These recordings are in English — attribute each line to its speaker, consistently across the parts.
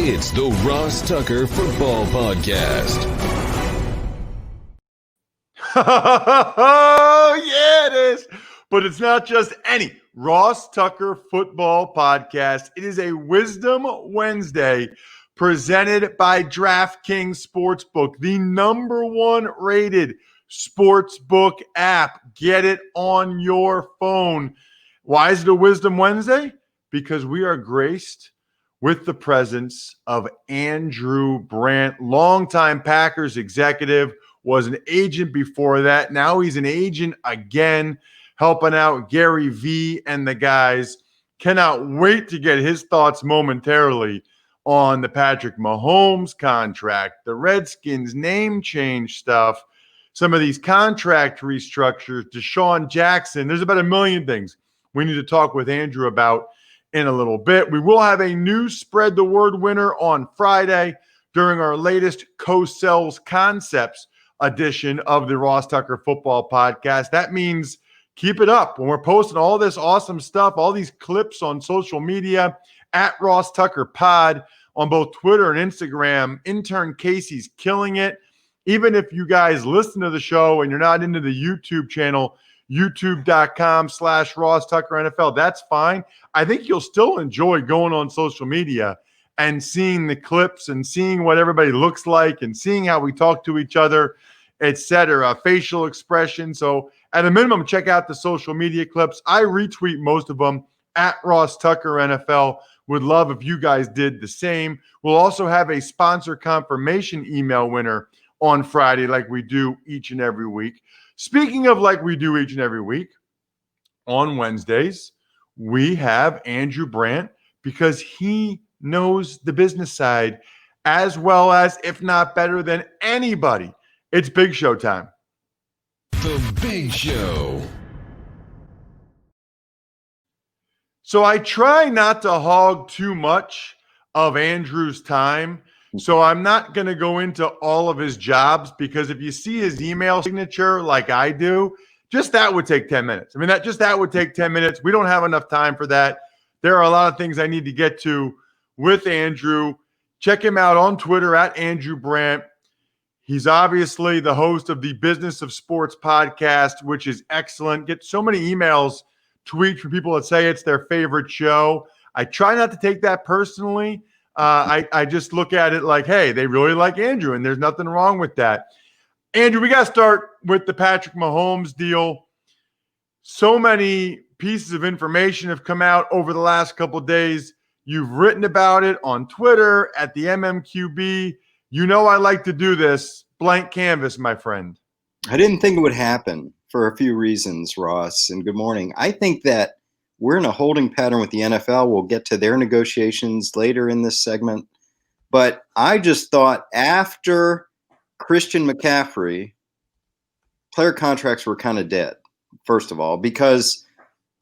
Speaker 1: It's the Ross Tucker Football Podcast.
Speaker 2: Oh, yeah, it is. But it's not just any Ross Tucker Football Podcast. It is a Wisdom Wednesday presented by DraftKings Sportsbook, the #1 rated sportsbook app. Get it on your phone. Why is it a Wisdom Wednesday? Because we are graced with the presence of Andrew Brandt, longtime Packers executive, was an agent before that. Now he's an agent again, helping out Gary V and the guys. Cannot wait to get his thoughts momentarily on the Patrick Mahomes contract, the Redskins name change stuff, some of these contract restructures, DeSean Jackson. There's about a million things we need to talk with Andrew about in a little bit. We will have a new Spread the Word winner on Friday during our latest Co-Sells Concepts edition of the Ross Tucker Football Podcast. That means keep it up. When we're posting all this awesome stuff, all these clips on social media, at Ross Tucker Pod on both Twitter and Instagram. Intern Casey's killing it. Even if you guys listen to the show and you're not into the YouTube channel, youtube.com/Ross Tucker NFL, that's fine. I think you'll still enjoy going on social media and seeing the clips and seeing what everybody looks like and seeing how we talk to each other, etc., facial expression. So at a minimum, check out the social media clips. I retweet most of them at Ross Tucker NFL. Would love if you guys did the same. We'll also have a sponsor confirmation email winner on Friday like we do each and every week. Speaking of like we do each and every week, on Wednesdays, we have Andrew Brandt because he knows the business side as well as, if not better than anybody. It's Big Show time.
Speaker 1: The Big Show.
Speaker 2: So I try not to hog too much of Andrew's time. So I'm not going to go into all of his jobs because if you see his email signature like I do, just that would take 10 minutes. I mean, that would take 10 minutes. We don't have enough time for that. There are a lot of things I need to get to with Andrew. Check him out on Twitter at Andrew Brandt. He's obviously the host of the Business of Sports podcast, which is excellent. Get so many emails, tweets from people that say it's their favorite show. I try not to take that personally. I just look at it like, hey, they really like Andrew, and there's nothing wrong with that. Andrew, we got to start with the Patrick Mahomes deal. So many pieces of information have come out over the last couple of days. You've written about it on Twitter at the MMQB. You know I like to do this. Blank canvas, my friend.
Speaker 3: I didn't think it would happen for a few reasons, Ross, and good morning. I think that we're in a holding pattern with the NFL. We'll get to their negotiations later in this segment. But I just thought after Christian McCaffrey, player contracts were kind of dead, first of all, because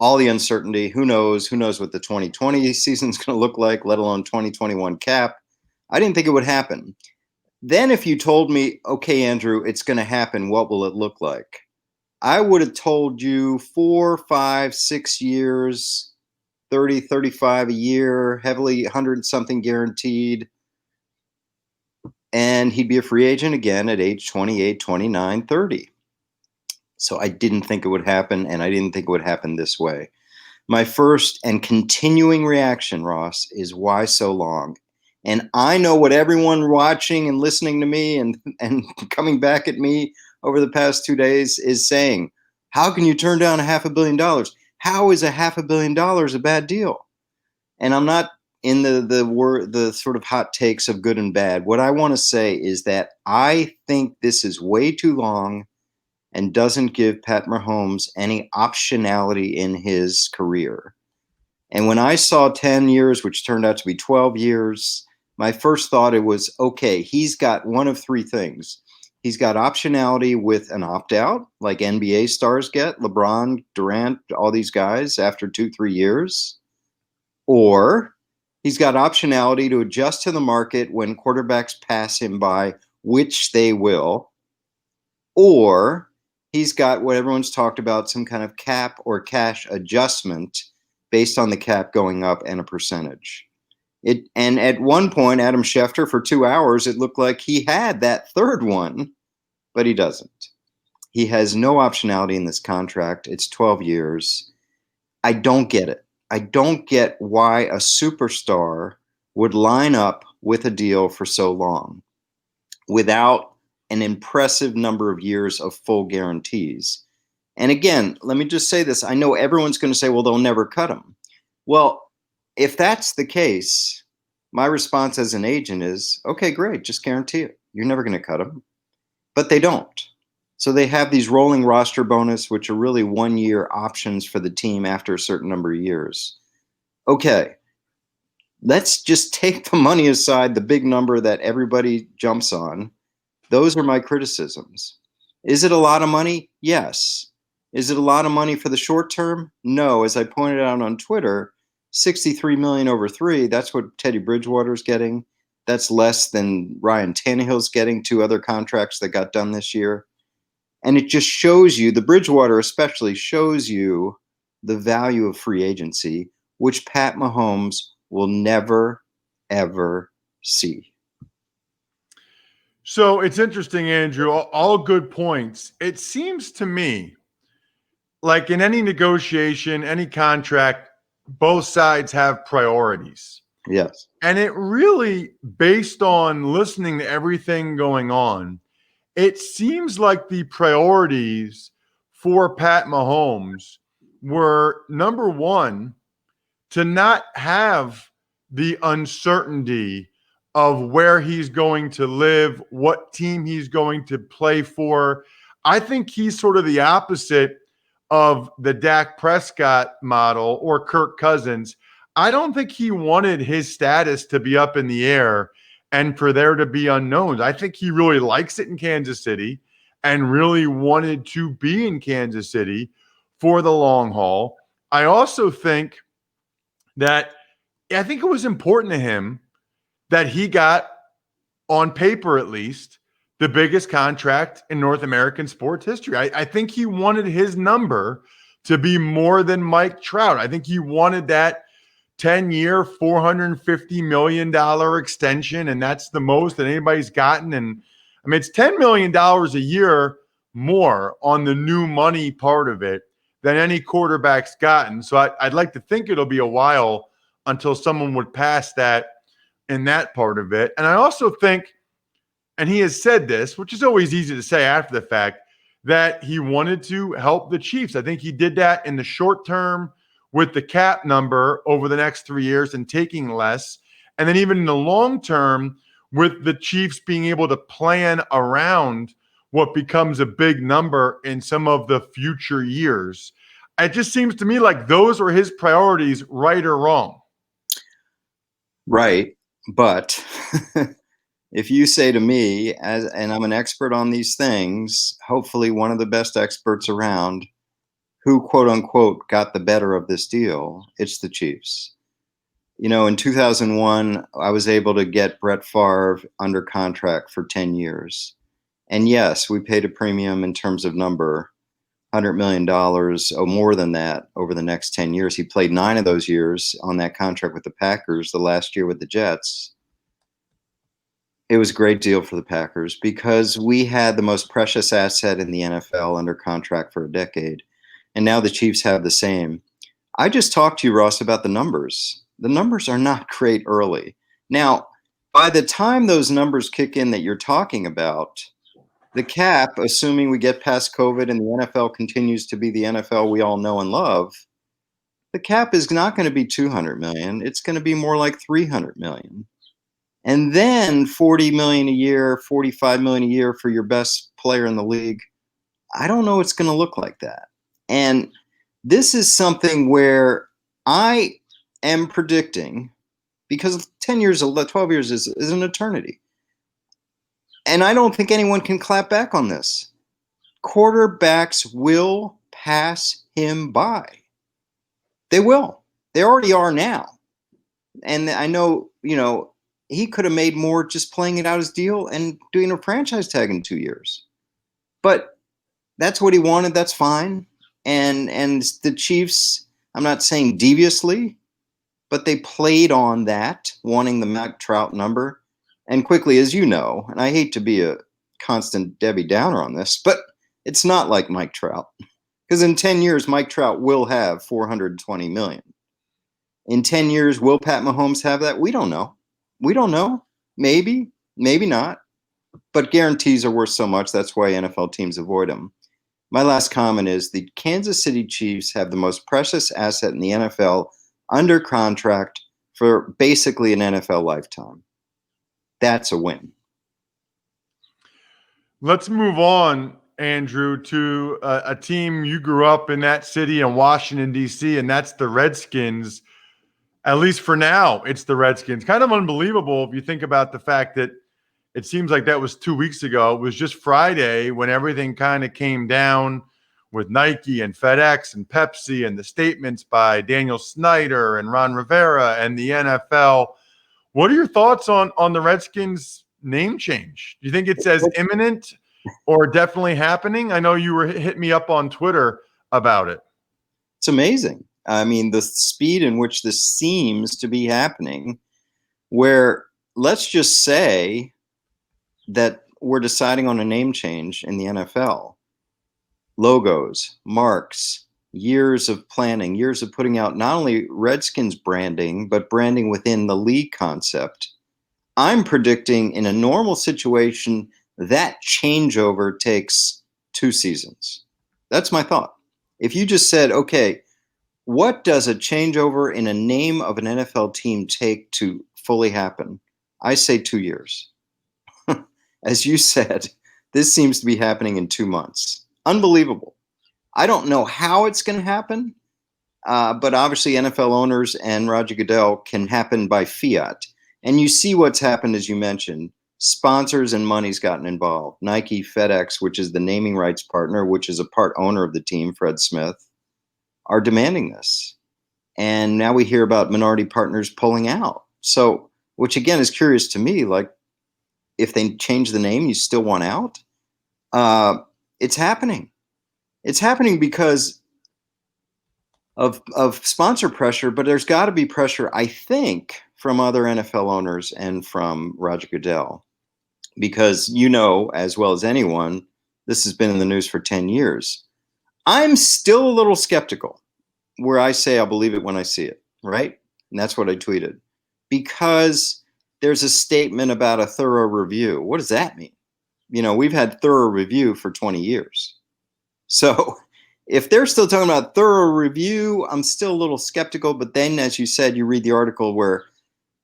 Speaker 3: all the uncertainty, who knows what the 2020 season's going to look like, let alone 2021 cap. I didn't think it would happen. Then if you told me, okay, Andrew, it's going to happen, what will it look like? I would have told you 4, 5, 6 years, 30, 35 a year, heavily 100-something guaranteed. And he'd be a free agent again at age 28, 29, 30. So I didn't think it would happen, and I didn't think it would happen this way. My first and continuing reaction, Ross, is why so long? And I know what everyone watching and listening to me and coming back at me over the past 2 days is saying, how can you turn down $500 million? How is $500 million a bad deal? And I'm not in the sort of hot takes of good and bad. What I want to say is that I think this is way too long and doesn't give Pat Mahomes any optionality in his career. And when I saw 10 years, which turned out to be 12 years, my first thought it was, okay, he's got one of three things. He's got optionality with an opt-out, like NBA stars get, LeBron, Durant, all these guys after 2-3 years. Or he's got optionality to adjust to the market when quarterbacks pass him by, which they will. Or he's got what everyone's talked about, some kind of cap or cash adjustment based on the cap going up and a percentage. And at one point, Adam Schefter, for 2 hours, it looked like he had that third one, but he doesn't. He has no optionality in this contract. It's 12 years. I don't get it. I don't get why a superstar would line up with a deal for so long without an impressive number of years of full guarantees. And again, let me just say this. I know everyone's going to say, well, they'll never cut him. Well, if that's the case, my response as an agent is, okay, great, just guarantee it. You're never going to cut him. But they don't. So they have these rolling roster bonus, which are really 1-year options for the team after a certain number of years. Okay, let's just take the money aside, the big number that everybody jumps on. Those are my criticisms. Is it a lot of money? Yes. Is it a lot of money for the short term? No. As I pointed out on Twitter, $63 million over 3, that's what Teddy Bridgewater's getting. That's less than Ryan Tannehill's getting, 2 other contracts that got done this year. And it just shows you, the Bridgewater especially shows you the value of free agency, which Pat Mahomes will never, ever see.
Speaker 2: So it's interesting, Andrew, all good points. It seems to me like in any negotiation, any contract, both sides have priorities.
Speaker 3: Yes.
Speaker 2: And it really, based on listening to everything going on, it seems like the priorities for Pat Mahomes were, number one, to not have the uncertainty of where he's going to live, what team he's going to play for. I think he's sort of the opposite of the Dak Prescott model or Kirk Cousins. I don't think he wanted his status to be up in the air and for there to be unknowns. I think he really likes it in Kansas City and really wanted to be in Kansas City for the long haul. I also think that I think it was important to him that he got, on paper at least, the biggest contract in North American sports history. I think he wanted his number to be more than Mike Trout. I think he wanted that 10-year, $450 million extension, and that's the most that anybody's gotten. And I mean, it's $10 million a year more on the new money part of it than any quarterback's gotten. So I'd like to think it'll be a while until someone would pass that in that part of it. And I also think, and he has said this, which is always easy to say after the fact, that he wanted to help the Chiefs. I think he did that in the short term with the cap number over the next 3 years and taking less. And then even in the long term with the Chiefs being able to plan around what becomes a big number in some of the future years. It just seems to me like those were his priorities, right or wrong.
Speaker 3: Right. But if you say to me, and I'm an expert on these things, hopefully one of the best experts around, who quote unquote got the better of this deal, it's the Chiefs. You know, in 2001, I was able to get Brett Favre under contract for 10 years. And yes, we paid a premium in terms of number, $100 million or more than that over the next 10 years. He played 9 of those years on that contract with the Packers, the last year with the Jets. It was a great deal for the Packers because we had the most precious asset in the NFL under contract for a decade. And now the Chiefs have the same. I just talked to you, Ross, about the numbers. The numbers are not great early. Now, by the time those numbers kick in that you're talking about, the cap, assuming we get past COVID and the NFL continues to be the NFL we all know and love, the cap is not going to be $200 million. It's going to be more like $300 million. And then $40 million a year, $45 million a year for your best player in the league. I don't know what's going to look like that. And this is something where I am predicting, because 10 years, 12 years is an eternity. And I don't think anyone can clap back on this. Quarterbacks will pass him by. They will. They already are now. And I know, he could have made more just playing it out his deal and doing a franchise tag in 2 years. But that's what he wanted. That's fine. And the Chiefs, I'm not saying deviously, but they played on that, wanting the Mike Trout number. And quickly, as you know, and I hate to be a constant Debbie Downer on this, but it's not like Mike Trout. Because in 10 years, Mike Trout will have $420 million. In 10 years, will Pat Mahomes have that? We don't know. We don't know. Maybe, maybe not. But guarantees are worth so much. That's why NFL teams avoid them. My last comment is the Kansas City Chiefs have the most precious asset in the NFL under contract for basically an NFL lifetime. That's a win.
Speaker 2: Let's move on, Andrew, to a team you grew up in that city in Washington, D.C., and that's the Redskins. At least for now, it's the Redskins. Kind of unbelievable if you think about the fact that it seems like that was 2 weeks ago. It was just Friday when everything kind of came down with Nike and FedEx and Pepsi and the statements by Daniel Snyder and Ron Rivera and the NFL. What are your thoughts on the Redskins name change? Do you think it's as imminent or definitely happening? I know you were hit me up on Twitter about it.
Speaker 3: It's amazing. I mean, the speed in which this seems to be happening, where let's just say that we're deciding on a name change in the NFL. Logos, marks, years of planning, years of putting out not only Redskins branding, but branding within the league concept. I'm predicting in a normal situation, that changeover takes 2 seasons. That's my thought. If you just said, okay, what does a changeover in a name of an NFL team take to fully happen? I say 2 years. As you said, this seems to be happening in 2 months. Unbelievable. I don't know how it's going to happen, but obviously NFL owners and Roger Goodell can happen by fiat. And you see what's happened, as you mentioned. Sponsors and money's gotten involved. Nike, FedEx, which is the naming rights partner, which is a part owner of the team, Fred Smith, are demanding this. And now we hear about minority partners pulling out. So, which again is curious to me, like if they change the name, you still want out? It's happening. It's happening because of sponsor pressure, but there's got to be pressure, I think, from other NFL owners and from Roger Goodell. Because you know, as well as anyone, this has been in the news for 10 years. I'm still a little skeptical, where I say I'll believe it when I see it, right? And that's what I tweeted. Because there's a statement about a thorough review. What does that mean? You know, we've had thorough review for 20 years. So if they're still talking about thorough review, I'm still a little skeptical. But then, as you said, you read the article where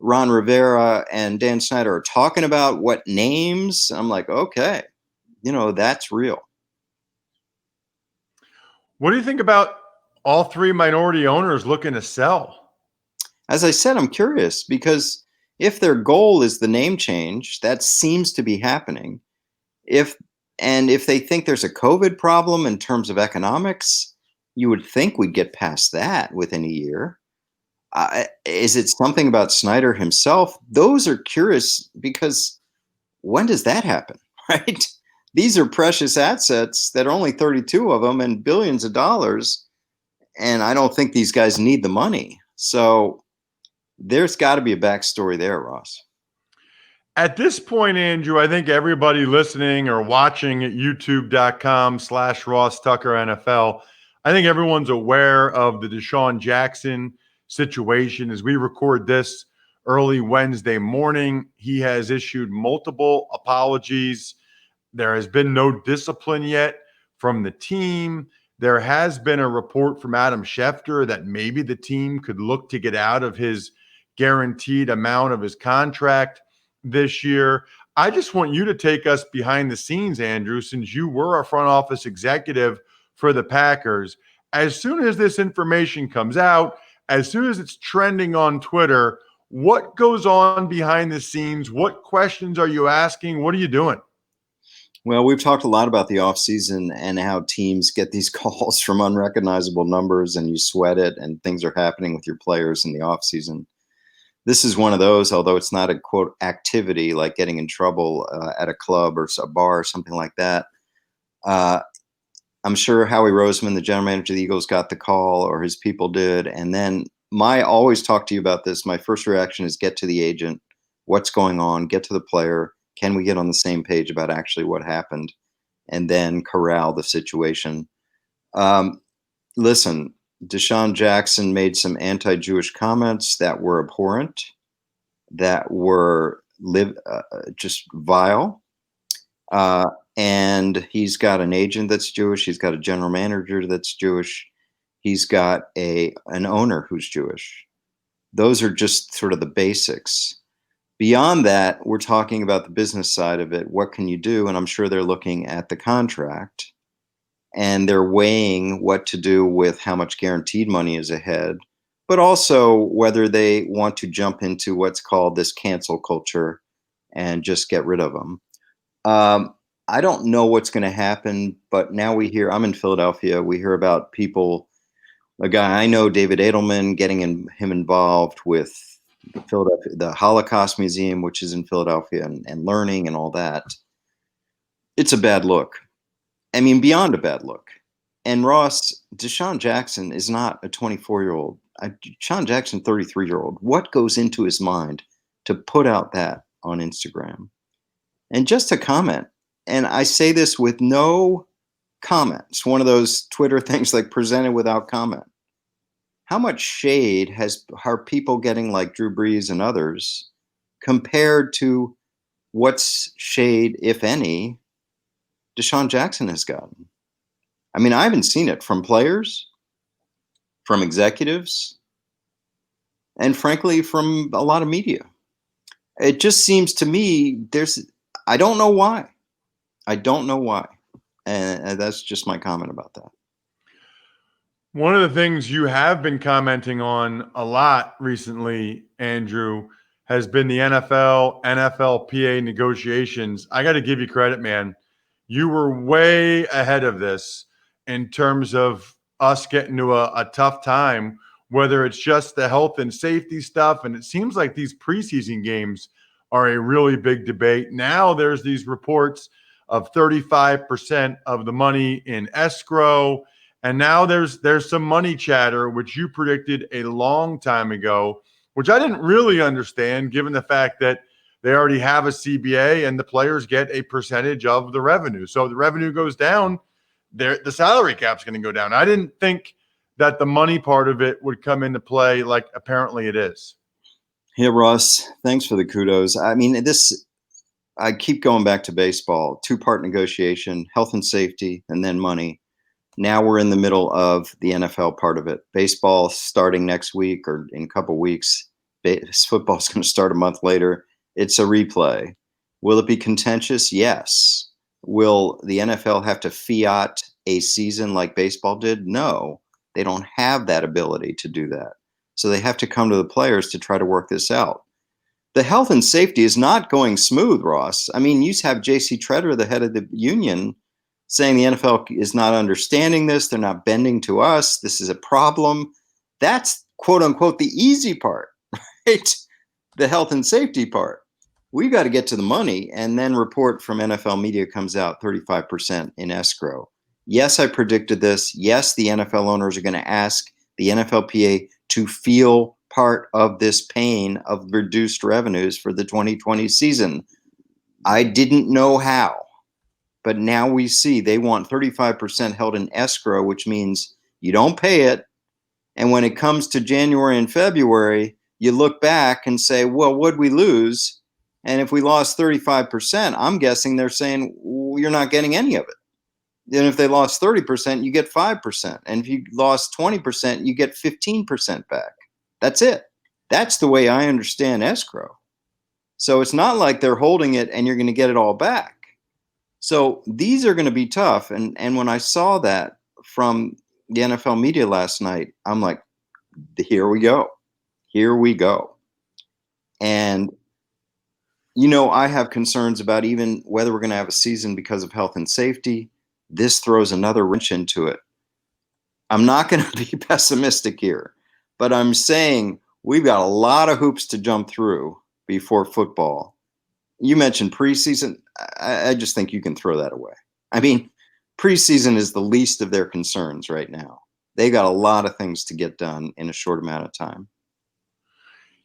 Speaker 3: Ron Rivera and Dan Snyder are talking about what names. I'm like, okay, you know, that's real.
Speaker 2: What do you think about all 3 minority owners looking to sell?
Speaker 3: As I said, I'm curious because if their goal is the name change, that seems to be happening. If they think there's a COVID problem in terms of economics, you would think we'd get past that within a year. Is it something about Snyder himself? Those are curious because when does that happen, right? These are precious assets that are only 32 of them and billions of dollars. And I don't think these guys need the money. So there's got to be a backstory there, Ross.
Speaker 2: At this point, Andrew, I think everybody listening or watching at youtube.com/Ross Tucker NFL, I think everyone's aware of the DeSean Jackson situation. As we record this early Wednesday morning, he has issued multiple apologies. There has been no discipline yet from the team. There has been a report from Adam Schefter that maybe the team could look to get out of his guaranteed amount of his contract this year. I just want you to take us behind the scenes, Andrew, since you were a front office executive for the Packers. As soon as this information comes out, as soon as it's trending on Twitter, what goes on behind the scenes? What questions are you asking? What are you doing?
Speaker 3: Well, we've talked a lot about the offseason and how teams get these calls from unrecognizable numbers and you sweat it and things are happening with your players in the offseason. This is one of those, although it's not a, quote, activity like getting in trouble at a club or a bar or something like that. I'm sure Howie Roseman, the general manager of the Eagles, got the call, or his people did. And then I always talk to you about this. My first reaction is get to the agent. What's going on? Get to the player. Can we get on the same page about actually what happened? And then corral the situation. Listen, DeSean Jackson made some anti-Jewish comments that were abhorrent, that were just vile. And he's got an agent that's Jewish. He's got a general manager that's Jewish. He's got an owner who's Jewish. Those are just sort of the basics. Beyond that, we're talking about the business side of it. What can you do? And I'm sure they're looking at the contract and they're weighing what to do with how much guaranteed money is ahead, but also whether they want to jump into what's called this cancel culture and just get rid of them. I don't know what's going to happen, but now I'm in Philadelphia. We hear about people, a guy I know, David Edelman, getting him involved with Philadelphia, the Holocaust Museum, which is in Philadelphia, and learning and all that. It's a bad look. I mean, beyond a bad look. And Ross, DeSean Jackson is not a 24-year-old. DeSean Jackson, 33-year-old. What goes into his mind to put out that on Instagram? And just a comment, and I say this with no comment. It's one of those Twitter things like presented without comment. How much shade are people getting, like Drew Brees and others, compared to what's shade, if any, DeSean Jackson has gotten? I mean, I haven't seen it from players, from executives, and frankly, from a lot of media. It just seems to me I don't know why. I don't know why. And that's just my comment about that.
Speaker 2: One of the things you have been commenting on a lot recently, Andrew, has been the NFL, NFLPA negotiations. I got to give you credit, man. You were way ahead of this in terms of us getting to a tough time, whether it's just the health and safety stuff. And it seems like these preseason games are a really big debate. Now there's these reports of 35% of the money in escrow. And now there's some money chatter, which you predicted a long time ago, which I didn't really understand, given the fact that they already have a CBA and the players get a percentage of the revenue. So the revenue goes down, the salary cap's going to go down. I didn't think that the money part of it would come into play like apparently it is.
Speaker 3: Yeah, Ross, thanks for the kudos. I mean, I keep going back to baseball, two-part negotiation, health and safety, and then money. Now we're in the middle of the NFL part of it. Baseball starting next week or in a couple weeks. Football is going to start a month later. It's a replay. Will it be contentious? Yes. Will the NFL have to fiat a season like baseball did? No. They don't have that ability to do that. So they have to come to the players to try to work this out. The health and safety is not going smooth, Ross. I mean, you have J.C. Treader, the head of the union, saying the NFL is not understanding this. They're not bending to us. This is a problem. That's, quote unquote, the easy part, right? The health and safety part. We've got to get to the money, and then report from NFL media comes out 35% in escrow. Yes, I predicted this. Yes, the NFL owners are going to ask the NFLPA to feel part of this pain of reduced revenues for the 2020 season. I didn't know how, but now we see they want 35% held in escrow, which means you don't pay it. And when it comes to January and February, you look back and say, well, what'd we lose? And if we lost 35%, I'm guessing they're saying, well, you're not getting any of it. Then if they lost 30%, you get 5%. And if you lost 20%, you get 15% back. That's it. That's the way I understand escrow. So it's not like they're holding it and you're going to get it all back. So these are going to be tough. And when I saw that from the NFL media last night, I'm like, here we go. Here we go. And, you know, I have concerns about even whether we're going to have a season because of health and safety. This throws another wrench into it. I'm not going to be pessimistic here, but I'm saying we've got a lot of hoops to jump through before football. You mentioned preseason. I just think you can throw that away. I mean, preseason is the least of their concerns right now. They got a lot of things to get done in a short amount of time.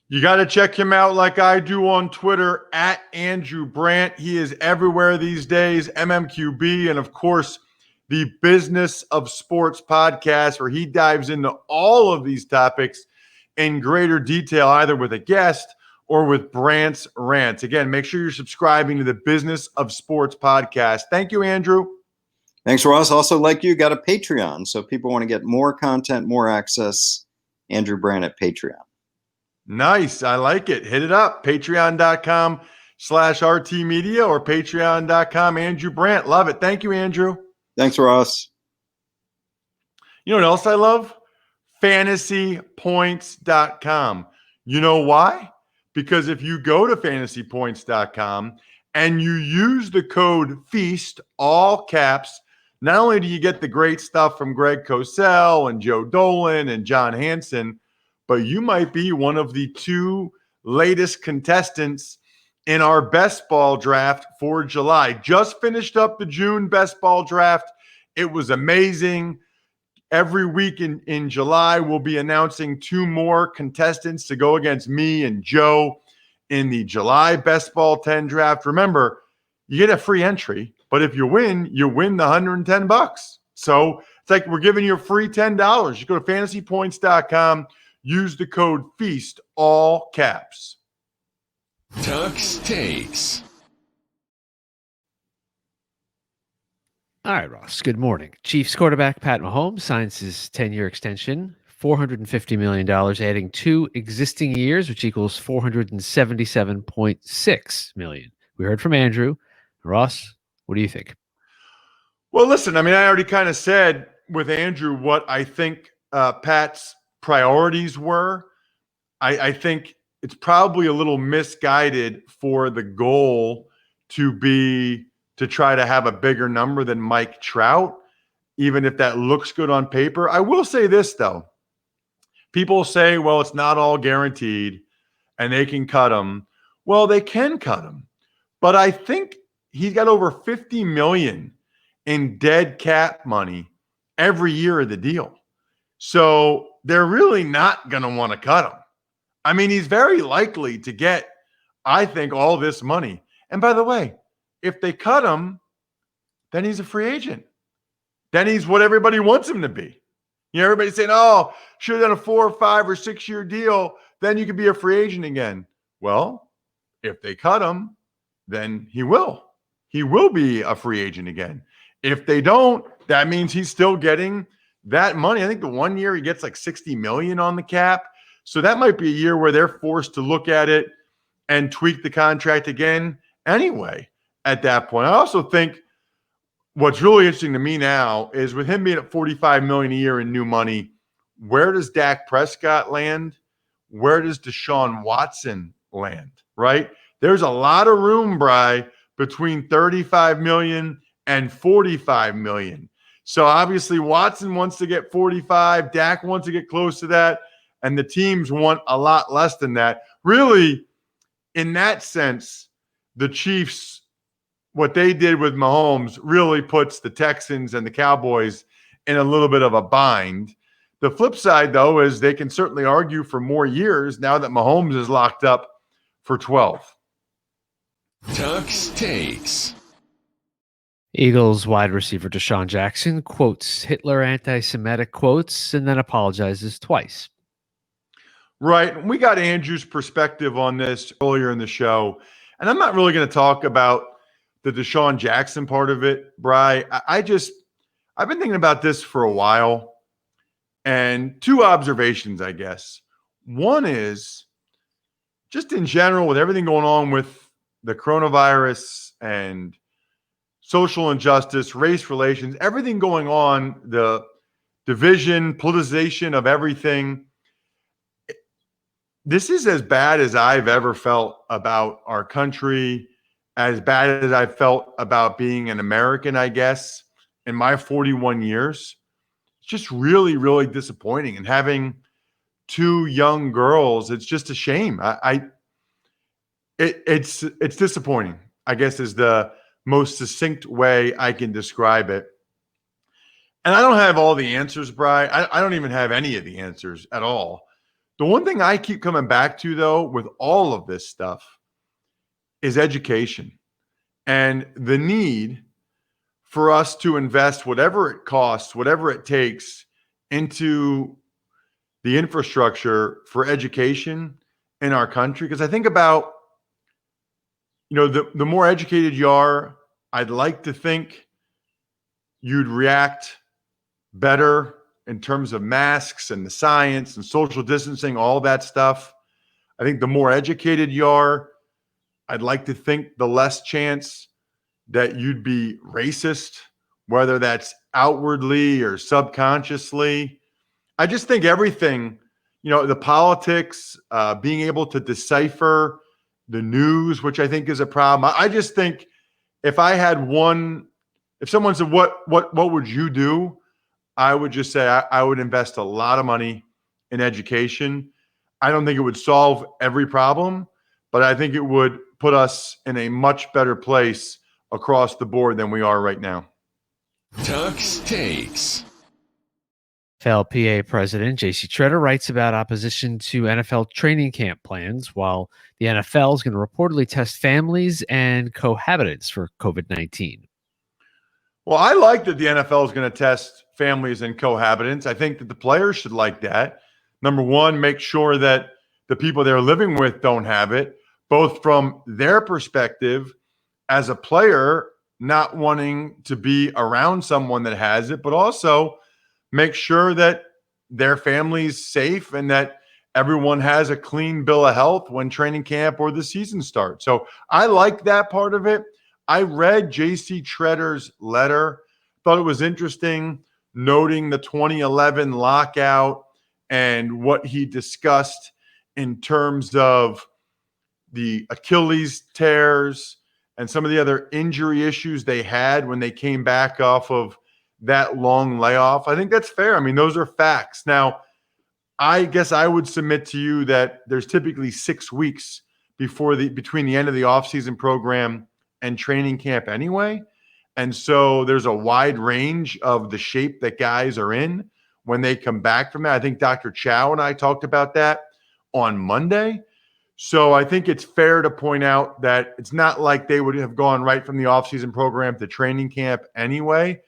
Speaker 2: You got to check him out like I do on Twitter at Andrew Brandt. He is everywhere these days, MMQB, and of course, the Business of Sports podcast, where he dives into all of these topics in greater detail, either with a guest or with Brandt's rants. Again, make sure you're subscribing to the Business of Sports podcast. Thank you, Andrew.
Speaker 3: Thanks, Ross. Also, like you, got a Patreon. So if people want to get more content, more access, Andrew Brandt at Patreon.
Speaker 2: Nice. I like it. Hit it up. Patreon.com/RT Media or Patreon.com Andrew Brandt. Love it. Thank you, Andrew.
Speaker 3: Thanks, Ross.
Speaker 2: You know what else I love? FantasyPoints.com. You know why? Because if you go to FantasyPoints.com and you use the code FEAST, all caps, not only do you get the great stuff from Greg Cosell and Joe Dolan and John Hansen, but you might be one of the 2 latest contestants in our best ball draft for July. Just finished up the June best ball draft. It was amazing. Every week in July, we'll be announcing 2 more contestants to go against me and Joe in the July best ball 10 draft. Remember, you get a free entry, but if you win the $110. So it's like we're giving you a free $10. You go to fantasypoints.com. Use the code FEAST, all caps.
Speaker 1: Tux Takes.
Speaker 4: All right, Ross, good morning. Chiefs quarterback Pat Mahomes signs his 10-year extension, $450 million, adding 2 existing years, which equals $477.6 million. We heard from Andrew. Ross, what do you think?
Speaker 2: Well, listen, I mean, I already kind of said with Andrew what I think Pat's priorities were. I think it's probably a little misguided for the goal to try to have a bigger number than Mike Trout, even if that looks good on paper. I will say this, though. People say, well, it's not all guaranteed and they can cut him. Well, they can cut him. But I think he's got over $50 million in dead cap money every year of the deal. So they're really not going to want to cut him. I mean, he's very likely to get, I think, all this money. And by the way, if they cut him, then he's a free agent. Then he's what everybody wants him to be. You know, everybody's saying, oh, should have done a 4 or 5 or 6 year deal. Then you could be a free agent again. Well, if they cut him, then he will. He will be a free agent again. If they don't, that means he's still getting that money. I think the 1 year he gets like $60 million on the cap. So that might be a year where they're forced to look at it and tweak the contract again anyway at that point. I also think what's really interesting to me now is with him being at $45 million a year in new money, where does Dak Prescott land? Where does Deshaun Watson land, right? There's a lot of room, Bri, between $35 million and $45 million. So obviously Watson wants to get 45, Dak wants to get close to that, and the teams want a lot less than that. Really, in that sense, the Chiefs, what they did with Mahomes really puts the Texans and the Cowboys in a little bit of a bind. The flip side, though, is they can certainly argue for more years now that Mahomes is locked up for 12.
Speaker 1: Tux Takes.
Speaker 4: Eagles wide receiver DeSean Jackson quotes Hitler anti-Semitic quotes and then apologizes twice.
Speaker 2: Right. We got Andrew's perspective on this earlier in the show. And I'm not really going to talk about the DeSean Jackson part of it, Bri. I've been thinking about this for a while. And 2 observations, I guess. One is just in general, with everything going on with the coronavirus and social injustice, race relations, everything going on, the division, politicization of everything. This is as bad as I've ever felt about our country, as bad as I've felt about being an American, I guess, in my 41 years. It's just really, really disappointing. And having 2 young girls, it's just a shame. It's disappointing, I guess, is the most succinct way I can describe it. And I don't have all the answers, Bri. I don't even have any of the answers at all. The one thing I keep coming back to, though, with all of this stuff is education and the need for us to invest whatever it costs, whatever it takes into the infrastructure for education in our country. Because I think about, the more educated you are, I'd like to think you'd react better in terms of masks and the science and social distancing, all that stuff. I think the more educated you are, I'd like to think the less chance that you'd be racist, whether that's outwardly or subconsciously. I just think everything, the politics, being able to decipher the news, which I think is a problem. I just think if someone said, what would you do? I would just say I would invest a lot of money in education. I don't think it would solve every problem, but I think it would put us in a much better place across the board than we are right now.
Speaker 1: Tuck's Takes.
Speaker 4: NFLPA President J.C. Tretter writes about opposition to NFL training camp plans, while the NFL is going to reportedly test families and cohabitants for COVID-19.
Speaker 2: Well, I like that the NFL is going to test families and cohabitants. I think that the players should like that. Number one, make sure that the people they're living with don't have it, both from their perspective as a player, not wanting to be around someone that has it, but also make sure that their family's safe and that everyone has a clean bill of health when training camp or the season starts. So I like that part of it. I read J.C. Tretter's letter, thought it was interesting, noting the 2011 lockout and what he discussed in terms of the Achilles tears and some of the other injury issues they had when they came back off of that long layoff. I think that's fair. I mean, those are facts. Now, I guess I would submit to you that there's typically 6 weeks between the end of the offseason program and training camp anyway. And so there's a wide range of the shape that guys are in when they come back from that. I think Dr. Chow and I talked about that on Monday. So I think it's fair to point out that it's not like they would have gone right from the offseason program to training camp anyway.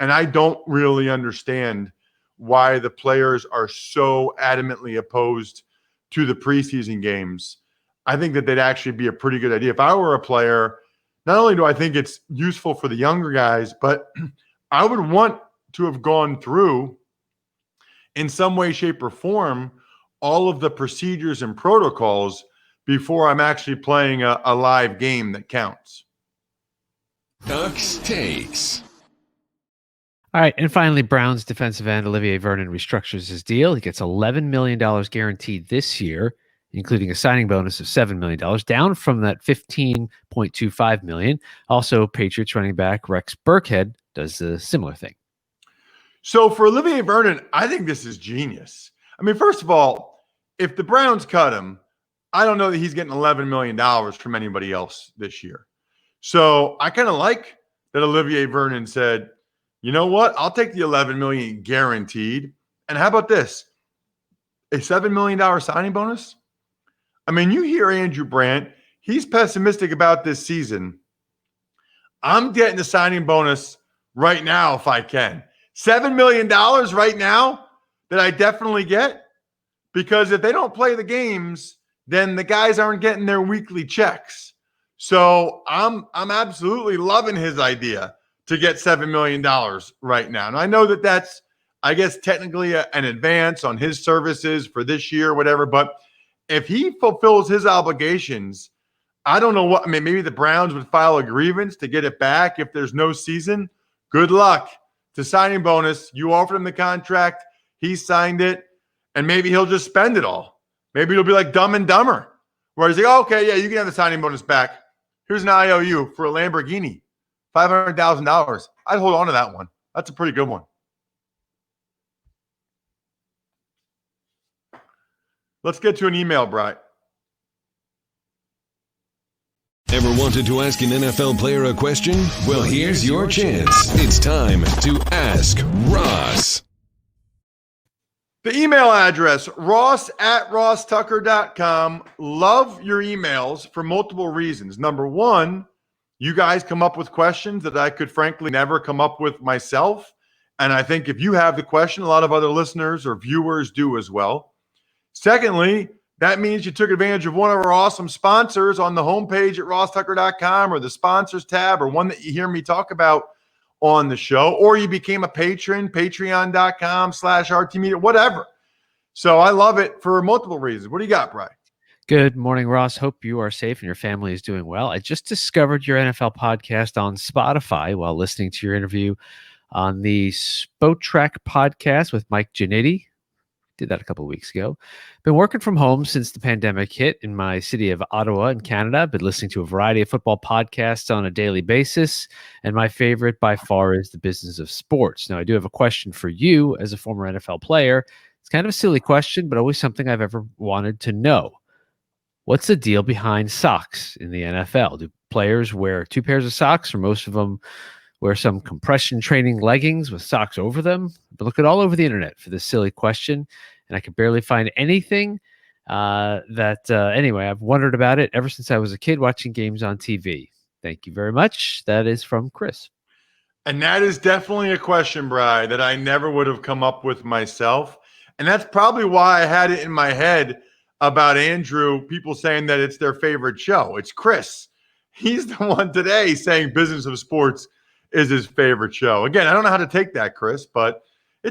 Speaker 2: And I don't really understand why the players are so adamantly opposed to the preseason games. I think that they'd actually be a pretty good idea. If I were a player, not only do I think it's useful for the younger guys, but I would want to have gone through in some way, shape, or form all of the procedures and protocols before I'm actually playing a live game that counts.
Speaker 1: Tuck's Takes.
Speaker 4: All right, and finally, Browns defensive end Olivier Vernon restructures his deal. He gets $11 million guaranteed this year, including a signing bonus of $7 million, down from that $15.25 million. Also, Patriots running back Rex Burkhead does a similar thing.
Speaker 2: So for Olivier Vernon, I think this is genius. I mean, first of all, if the Browns cut him, I don't know that he's getting $11 million from anybody else this year. So I kind of like that Olivier Vernon said, you know what? I'll take the $11 million guaranteed. And how about this? A $7 million signing bonus? I mean, you hear Andrew Brandt. He's pessimistic about this season. I'm getting the signing bonus right now if I can. $7 million right now that I definitely get, because if they don't play the games, then the guys aren't getting their weekly checks. So I'm absolutely loving his idea to get $7 million right now. And I know that that's, I guess, technically an advance on his services for this year or whatever, but if he fulfills his obligations, I don't know what, I mean, maybe the Browns would file a grievance to get it back if there's no season. Good luck. To signing bonus, you offered him the contract, he signed it, and maybe he'll just spend it all. Maybe it'll be like Dumb and Dumber, where he's like, oh, okay, yeah, you can have the signing bonus back. Here's an IOU for a Lamborghini, $500,000. I'd hold on to that one. That's a pretty good one. Let's get to an email, Bright.
Speaker 1: Ever wanted to ask an NFL player a question? Well, here's your chance. It's time to Ask Ross.
Speaker 2: The email address, ross@rosstucker.com. Love your emails for multiple reasons. Number one, you guys come up with questions that I could frankly never come up with myself. And I think if you have the question, a lot of other listeners or viewers do as well. Secondly, that means you took advantage of one of our awesome sponsors on the homepage at rosstucker.com or the sponsors tab or one that you hear me talk about on the show, or you became a patron, patreon.com/RTmedia, whatever. So I love it for multiple reasons. What do you got, Brian?
Speaker 4: Good morning, Ross. Hope you are safe and your family is doing well. I just discovered your NFL podcast on Spotify while listening to your interview on the Spotrac podcast with Mike Giannitti. Did that a couple of weeks ago. Been working from home since the pandemic hit in my city of Ottawa in Canada. Been listening to a variety of football podcasts on a daily basis. And my favorite by far is The Business of Sports. Now, I do have a question for you as a former NFL player. It's kind of a silly question, but always something I've ever wanted to know. What's the deal behind socks in the NFL? Do players wear two pairs of socks, or most of them wear some compression training leggings with socks over them? But look at all over the internet for this silly question, and I could barely find anything anyway, I've wondered about it ever since I was a kid watching games on TV. Thank you very much. That is from Chris.
Speaker 2: And that is definitely a question, Bri, that I never would have come up with myself. And that's probably why I had it in my head about Andrew, people saying that it's their favorite show. It's Chris. He's the one today saying Business of Sports is his favorite show. Again, I don't know how to take that, Chris, but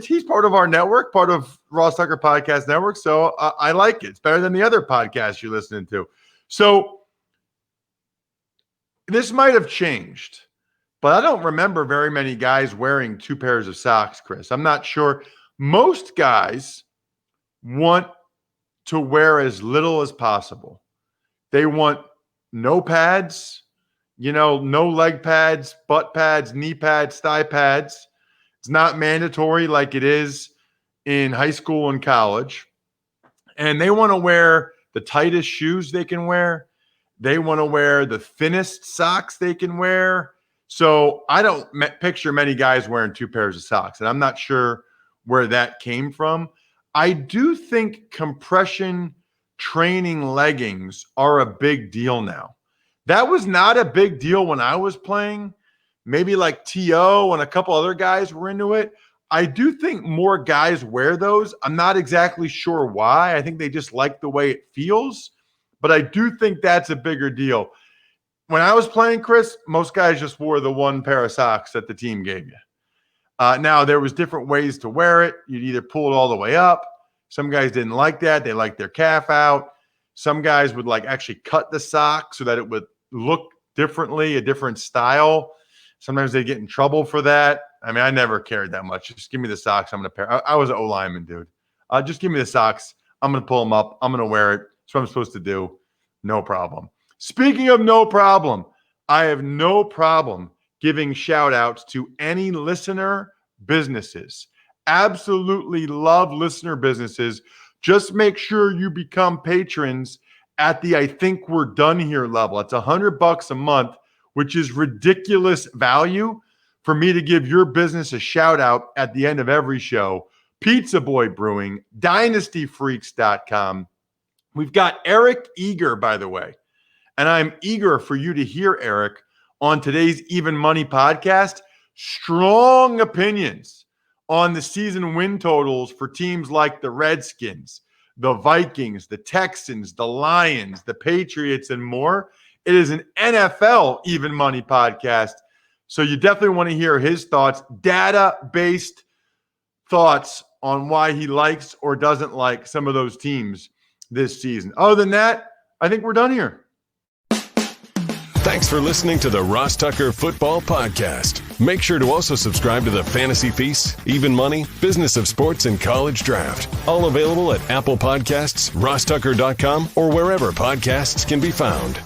Speaker 2: he's part of our network, part of Ross Tucker Podcast Network, so I like it. It's better than the other podcasts you're listening to. So this might have changed, but I don't remember very many guys wearing two pairs of socks, Chris. I'm not sure. Most guys want to wear as little as possible. They want no pads, no leg pads, butt pads, knee pads, thigh pads. It's not mandatory like it is in high school and college. And they want to wear the tightest shoes they can wear. They want to wear the thinnest socks they can wear. So I don't picture many guys wearing two pairs of socks, and I'm not sure where that came from. I do think compression training leggings are a big deal now. That was not a big deal when I was playing. Maybe like T.O. and a couple other guys were into it. I do think more guys wear those. I'm not exactly sure why. I think they just like the way it feels. But I do think that's a bigger deal. When I was playing, Chris, most guys just wore the one pair of socks that the team gave you. Now, there was different ways to wear it. You'd either pull it all the way up. Some guys didn't like that. They liked their calf out. Some guys would actually cut the sock so that it would look differently, a different style. Sometimes they get in trouble for that. I mean, I never cared that much. Just give me the socks. I'm going to pair. I was an O-lineman, dude. Just give me the socks. I'm going to pull them up. I'm going to wear it. That's what I'm supposed to do. No problem. Speaking of no problem, I have no problem giving shout outs to any listener businesses. Absolutely love listener businesses. Just make sure you become patrons at the I think we're done here level. It's $100 a month, which is ridiculous value for me to give your business a shout out at the end of every show. Pizza Boy Brewing, dynastyfreaks.com. We've got Eric Eager, by the way, and I'm eager for you to hear Eric on today's Even Money podcast. Strong opinions on the season win totals for teams like the Redskins, the Vikings, the Texans, the Lions, the Patriots, and more. It is an NFL Even Money podcast. So you definitely want to hear his thoughts, data-based thoughts on why he likes or doesn't like some of those teams this season. Other than that, I think we're done here.
Speaker 1: Thanks for listening to the Ross Tucker Football Podcast. Make sure to also subscribe to the Fantasy Feast, Even Money, Business of Sports, and College Draft. All available at Apple Podcasts, rosstucker.com, or wherever podcasts can be found.